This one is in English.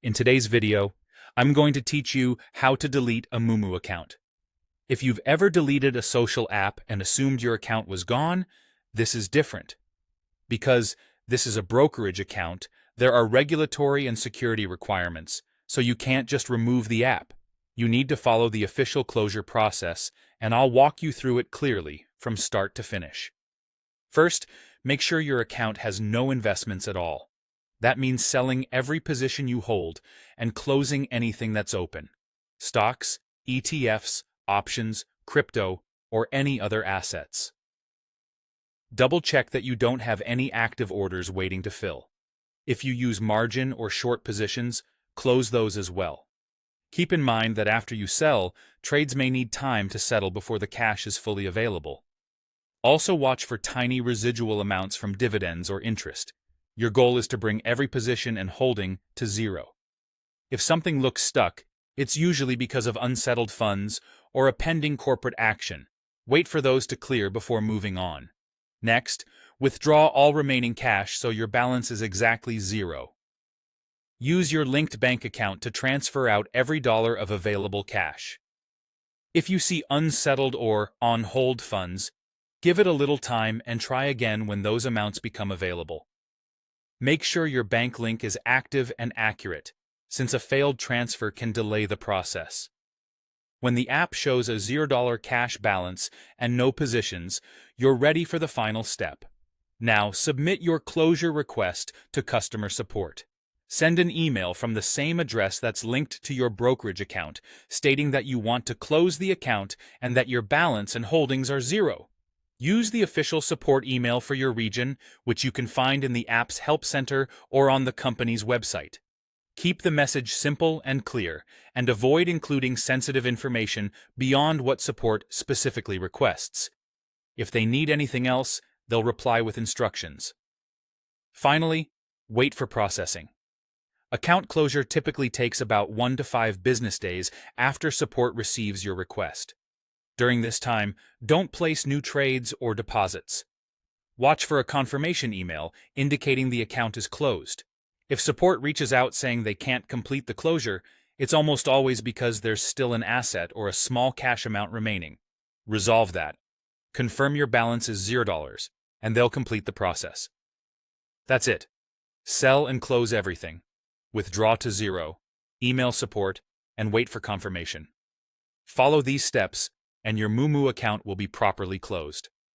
In today's video, I'm going to teach you how to delete a Moomoo account. If you've ever deleted a social app and assumed your account was gone, this is different. Because this is a brokerage account, there are regulatory and security requirements, so you can't just remove the app. You need to follow the official closure process, and I'll walk you through it clearly from start to finish. First, make sure your account has no investments at all. That means selling every position you hold and closing anything that's open. Stocks, ETFs, options, crypto, or any other assets. Double-check that you don't have any active orders waiting to fill. If you use margin or short positions, close those as well. Keep in mind that after you sell, trades may need time to settle before the cash is fully available. Also watch for tiny residual amounts from dividends or interest. Your goal is to bring every position and holding to zero. If something looks stuck, it's usually because of unsettled funds or a pending corporate action. Wait for those to clear before moving on. Next, withdraw all remaining cash so your balance is exactly zero. Use your linked bank account to transfer out every dollar of available cash. If you see unsettled or on-hold funds, give it a little time and try again when those amounts become available. Make sure your bank link is active and accurate, since a failed transfer can delay the process. When the app shows a $0 cash balance and no positions, you're ready for the final step. Now, submit your closure request to customer support. Send an email from the same address that's linked to your brokerage account, stating that you want to close the account and that your balance and holdings are zero. Use the official support email for your region, which you can find in the app's help center or on the company's website. Keep the message simple and clear, and avoid including sensitive information beyond what support specifically requests. If they need anything else, they'll reply with instructions. Finally, wait for processing. Account closure typically takes about 1 to 5 business days after support receives your request. During this time, don't place new trades or deposits. Watch for a confirmation email indicating the account is closed. If support reaches out saying they can't complete the closure, it's almost always because there's still an asset or a small cash amount remaining. Resolve that. Confirm your balance is $0, and they'll complete the process. That's it. Sell and close everything. Withdraw to zero, email support, and wait for confirmation. Follow these steps, and your Moomoo account will be properly closed.